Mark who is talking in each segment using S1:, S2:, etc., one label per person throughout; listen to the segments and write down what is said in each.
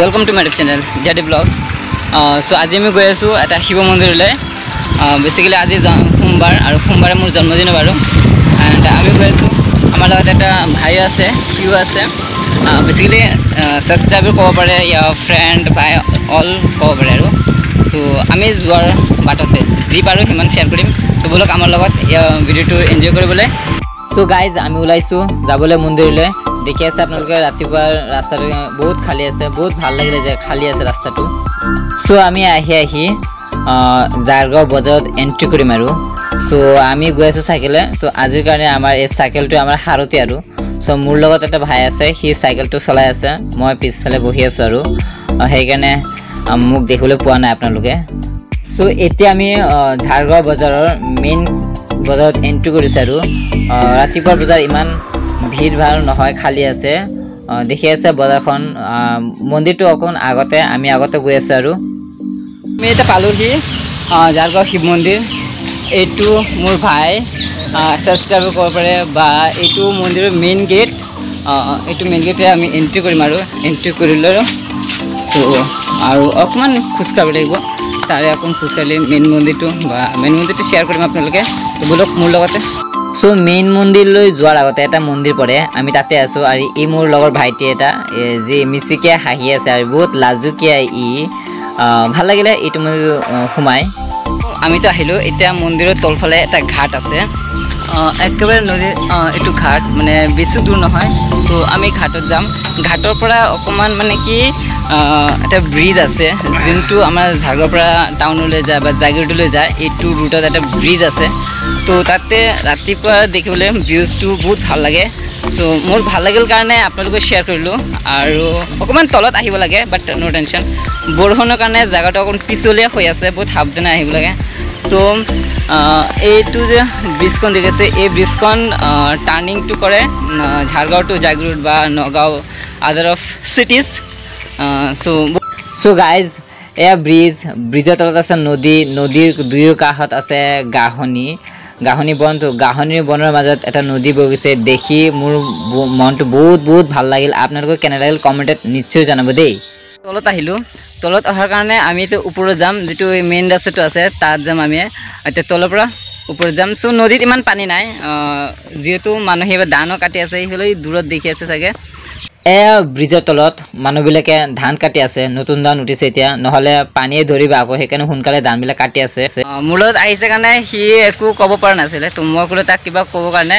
S1: Welcome to my YouTube channel JD blogs. So आज मैं गई आसो एट शिव मंदिर बेसिकली आज सोमवार और सोमवार मोर जन्मदिन बारो एंड आमी गई आसो आमार लगत एटा भाई आछे किउ आछे बेसिकली सब्सक्राइबर कब पारे या फ्रेंड भाई ऑल कब पारे आरो सो आमी जोৱাৰ बाटते जी पारो हिमान शेयर करिम। तो बोलक आमार लगत या भिडिओটো एन्जय करिबले। सो गाइज आमी ओलाइছো যাবলৈ মন্দিৰলৈ। देखि আছে আপোনালোকে ৰাতিপুৱা ৰাস্তাটো বহুত খালি আছে, বহুত ভাল লাগিলে যে খালি আছে ৰাস্তাটো। সো আমি আহি জাৰগাঁও বজাৰত এন্ট্ৰি কৰিম আৰু সো আমি গৈ আছো সাইকেলে। তো আজিৰ কাৰণে আমাৰ এই সাইকেলটো আমাৰ হাৰতি আৰু সো মোৰ লগত এটা ভাই আছে, সি সাইকেলটো চলাই আছে, মই পিছফালে বহি আছো আৰু সেইকাৰণে মোক দেখিবলৈ পোৱা নাই আপোনালোকে। সো এতিয়া আমি জাৰগাঁও বজাৰৰ মেইন বজাৰত এন্ট্ৰি কৰিছো আৰু ৰাতিপুৱাৰ বজাৰ ইমান ভিৰ ভাৰ নহয়, খালি আছে। দেখি আছে বজাৰখন মন্দিৰটো অকণ আগতে আমি আগতে গৈ আছো আৰু আমি এটা পালোহি জাৰগাঁও শিৱ মন্দিৰ। এইটো মোৰ ভাই সাবস্ক্ৰাইব কৰিব পাৰে বা এইটো মন্দিৰৰ মেইন গেট। এইটো মেইন গেটে আমি এন্ট্ৰি কৰিম আৰু এন্ট্ৰি কৰিলে সো আৰু অকণমান খোজকাঢ়িব লাগিব, তাৰে অকণ খোজকাঢ়িলে মেইন মন্দিৰটো শ্বেয়াৰ কৰিম আপোনালোকে। তো বলক মোৰ লগতে। সো মেইন মন্দিৰলৈ যোৱাৰ আগতে এটা মন্দিৰ পৰে, আমি তাতে আছো আৰু ই মোৰ লগৰ ভাইটি এটা যি মিচিকে হাঁহি আছে আৰু বহুত লাজুকীয়া ই ভাল লাগিলে এইটো মন্দিৰ সোমাই। আমিতো আহিলোঁ। এতিয়া মন্দিৰৰ তলফালে এটা ঘাট আছে, একেবাৰে নদীৰ এইটো ঘাট মানে বেছি দূৰ নহয়। তো আমি ঘাটত যাম। ঘাটৰ পৰা অকণমান মানে কি এটা ব্ৰিজ আছে যোনটো আমাৰ জাৰগাঁৱৰ পৰা টাউনলৈ যায় বা জাগিৰোডলৈ যায়, এইটো ৰুটত এটা ব্ৰিজ আছে। তো তাতে ৰাতিপুৱা দেখিবলৈ ভিউজটো বহুত ভাল লাগে। সো মোৰ ভাল লাগিল কাৰণে আপোনালোকে শ্বেয়াৰ কৰিলোঁ। আৰু অকণমান তলত আহিব লাগে বাট ন' টেনশ্যন, বৰষুণৰ কাৰণে জেগাটো অকণ পিছলীয়া হৈ আছে, বহুত সাৱধানে আহিব লাগে। সো এইটো যে ব্ৰিজখন দেখিছে, এই ব্ৰিজখন টাৰ্ণিংটো কৰে ঝাৰগাঁও টু জাগিৰোড বা নগাঁও আদাৰ অফ চিটিজ। সো গাইজ এয়া ব্ৰিজৰ তলত আছে নদী, নদীৰ দুয়ো কাষত আছে গাহনি বন। তো গাহনিৰ বনৰ মাজত এটা নদী বৈ গৈছে, দেখি মোৰ মনটো বহুত ভাল লাগিল। আপোনালোকে কেনে লাগিল কমেণ্টত নিশ্চয় জনাব দেই। তলত আহিলোঁ, তলত অহাৰ কাৰণে আমি এতিয়া ওপৰত যাম, যিটো মেইন ৰাস্তাটো আছে তাত যাম আমি। এতিয়া তলৰ পৰা ওপৰত যাম। সো নদীত ইমান পানী নাই, যিহেতু মানুহে এইবাৰ ধানো কাটি আছে, সেইফালে দূৰত দেখি আছে চাগে। এয়া ব্ৰিজৰ তলত মানুহবিলাকে ধান কাটি আছে, নতুন ধান উঠিছে এতিয়া, নহ'লে পানীয়ে ধৰিব আকৌ, সেইকাৰণে সোনকালে ধানবিলাক কাটি আছে। মোৰ লগত আহিছে কাৰণে সি একো ক'ব পৰা নাছিলে, তো মই ক'লো তাক কিবা ক'ব কাৰণে।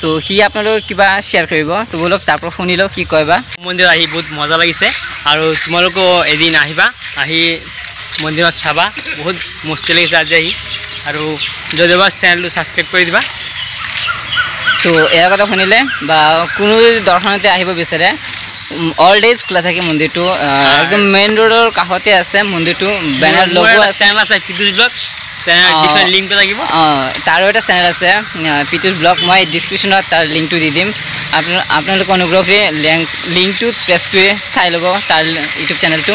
S1: সো সি আপোনালোকক কিবা শ্বেয়াৰ কৰিব। তো বলক তাৰ পৰা শুনি লওক কি কয় বা।
S2: মন্দিৰত আহি বহুত মজা লাগিছে আৰু তোমালোকেও এদিন আহিবা, আহি মন্দিৰত চাবা, বহুত মস্তি লাগিছে আজি আহি। আৰু যদিবা চেনেলটো ছাবস্ক্ৰাইব কৰি দিবা।
S1: তো এয়াৰ কথা শুনিলে বা কোনো যদি দৰ্শনতে আহিব বিচাৰে অলডেজ খোলা থাকে মন্দিৰটো, একদম মেইন ৰোডৰ কাষতে আছে মন্দিৰটো। বেনাৰ লগোৱা
S2: চেনেল আছে পিটুছ ব্লগ, লিংকটো থাকিব।
S1: তাৰো এটা চেনেল আছে পিটুছ ব্লগ, মই ডিছক্ৰিপশ্যনত তাৰ লিংকটো দি দিম। আপোনালোকে অনুগ্ৰহ কৰি লিংকটো প্ৰেছ কৰি চাই ল'ব তাৰ ইউটিউব চেনেলটো।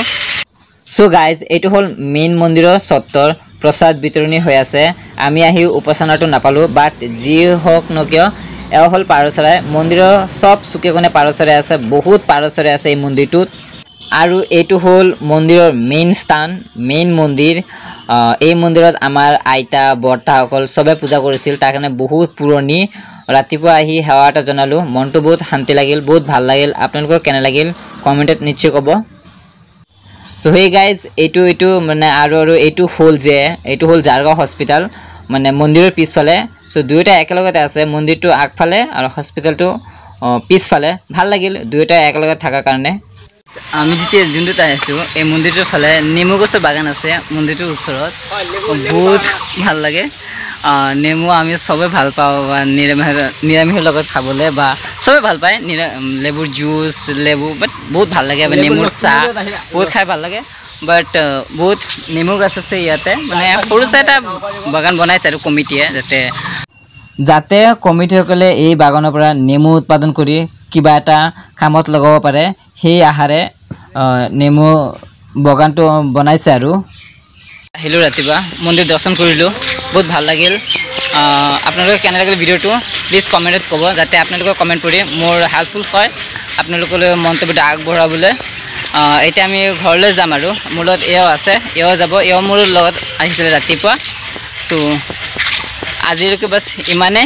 S1: সো গাইজ এইটো হ'ল মেইন মন্দিৰৰ চত্বৰ, প্ৰসাদ বিতৰণি হৈ আছে। আমি আহি উপাসনাটো নাপালোঁ, বাট যি হওক ন কিয় এয়া হ'ল পাৰ চৰাই। মন্দিৰৰ চব চুকে কোণে পাৰ চৰাই আছে, বহুত পাৰ চৰাই আছে এই মন্দিৰটোত। আৰু এইটো হ'ল মন্দিৰৰ মেইন স্থান, মেইন মন্দিৰ। এই মন্দিৰত আমাৰ আইতা বৰ্তাসকল চবে পূজা কৰিছিল, তাৰ কাৰণে বহুত পুৰণি। ৰাতিপুৱা আহি সেৱা এটা জনালোঁ, মনটো বহুত শান্তি লাগিল, বহুত ভাল লাগিল। আপোনালোকক কেনে লাগিল কমেণ্টত নিশ্চয় ক'ব। সো সেই গাইজ এইটো মানে আৰু এইটো হ'ল জাৰগাঁও হস্পিটেল, মানে মন্দিৰৰ পিছফালে। সো দুয়োটা একেলগতে আছে, মন্দিৰটো আগফালে আৰু হস্পিটেলটো পিছফালে। ভাল লাগিল দুয়োটা একেলগে থকাৰ কাৰণে। আমি যেতিয়া যোনটোত আহিছোঁ এই মন্দিৰটোৰ ফালে নেমু গছৰ বাগান আছে মন্দিৰটোৰ ওচৰত, বহুত ভাল লাগে। নেমু আমি চবেই ভাল পাওঁ বা নিৰামিষৰ লগত খাবলৈ, বা চবেই ভাল পায় লেবুৰ জুচ, লেবু, বাট বহুত ভাল লাগে। নেমুৰ চাহ বহুত খাই ভাল লাগে। বাট বহুত নেমু গছ আছে ইয়াতে, মানে সৰু চাই এটা বাগান বনাইছে আৰু কমিটিয়ে, যাতে কমিটিসকলে এই বাগানৰ পৰা নেমু উৎপাদন কৰি কিবা এটা কামত লগাব পাৰে, সেই আশাৰে নেমু বাগানটো বনাইছে। আৰু আহিলোঁ ৰাতিপুৱা মন্দিৰ দৰ্শন কৰিলোঁ, বহুত ভাল লাগিল। আপোনালোকে কেনে লাগিল ভিডিঅ'টো প্লিজ কমেণ্টত ক'ব, যাতে আপোনালোকে কমেণ্ট কৰি মোৰ হেল্পফুল হয় আপোনালোকলৈ মন্তব্যটো আগবঢ়াবলৈ। এতিয়া আমি ঘৰলৈ যাম আৰু মোৰ লগত এও আছে এও যাব এও মোৰ লগত আহিছিলে ৰাতিপুৱা চ' আজিলৈকে বাছ ইমানে